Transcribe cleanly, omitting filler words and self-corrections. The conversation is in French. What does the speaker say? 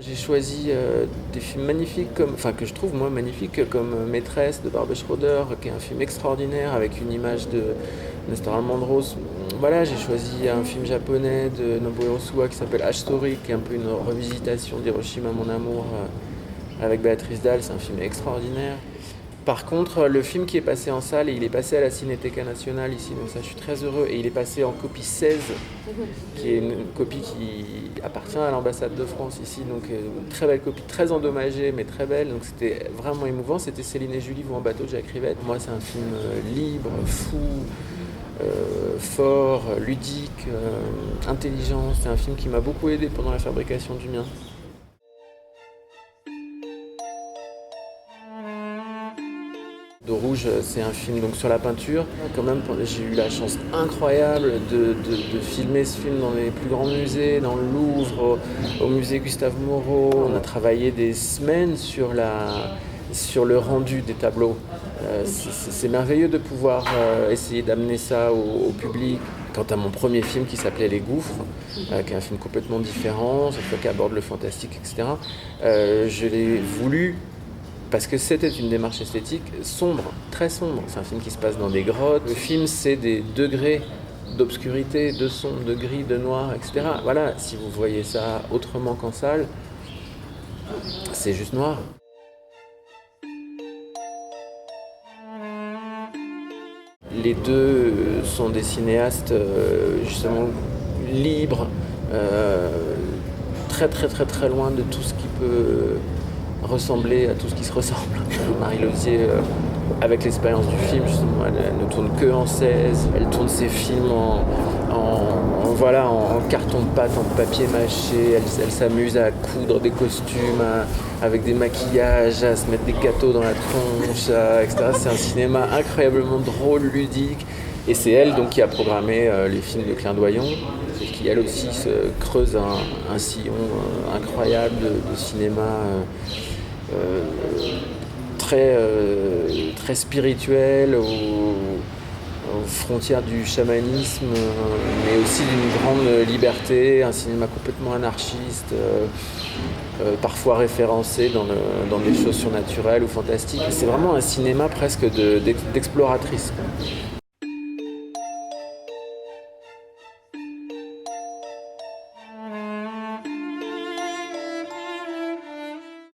J'ai choisi des films magnifiques, que je trouve moi magnifiques, comme Maîtresse de Barbara Schroeder, qui est un film extraordinaire avec une image de Nestor Almendros. Voilà, j'ai choisi un film japonais de Nobuo Uesuga qui s'appelle H-Story, qui est un peu une revisitation d'Hiroshima, mon amour, avec Béatrice Dalle. C'est un film extraordinaire. Par contre, le film qui est passé en salle, et il est passé à la Cinéteca Nationale ici, donc ça je suis très heureux, et il est passé en copie 16, qui est une copie qui appartient à l'ambassade de France ici, donc une très belle copie, très endommagée, mais très belle, donc c'était vraiment émouvant. C'était Céline et Julie vont en bateau de Jacques Rivette. Moi c'est un film libre, fou, fort, ludique, intelligent. C'est un film qui m'a beaucoup aidé pendant la fabrication du mien. De Rouge, c'est un film donc sur la peinture. Quand même, j'ai eu la chance incroyable de filmer ce film dans les plus grands musées, dans le Louvre, au musée Gustave Moreau. On a travaillé des semaines sur le rendu des tableaux. C'est merveilleux de pouvoir essayer d'amener ça au public. Quant à mon premier film qui s'appelait Les Gouffres, qui est un film complètement différent, cette fois qui aborde le fantastique, etc., je l'ai voulu parce que c'était une démarche esthétique sombre, très sombre. C'est un film qui se passe dans des grottes. Le film, c'est des degrés d'obscurité, de sombre, de gris, de noir, etc. Voilà, si vous voyez ça autrement qu'en salle, c'est juste noir. Les deux sont des cinéastes justement libres, très très très très loin de tout ce qui peut ressembler à tout ce qui se ressemble. Marie Lausier, avec l'expérience du film, justement, elle ne tourne que en 16, elle tourne ses films en carton-pâte, en papier mâché, elle s'amuse à coudre des costumes, avec des maquillages, à se mettre des gâteaux dans la tronche, etc. C'est un cinéma incroyablement drôle, ludique, et c'est elle donc qui a programmé les films de Clin Doyon, qui elle aussi se creuse un sillon incroyable de cinéma très spirituel, aux frontières du chamanisme, mais aussi d'une grande liberté, un cinéma complètement anarchiste, parfois référencé dans des choses surnaturelles ou fantastiques. C'est vraiment un cinéma presque d'exploratrice, quoi.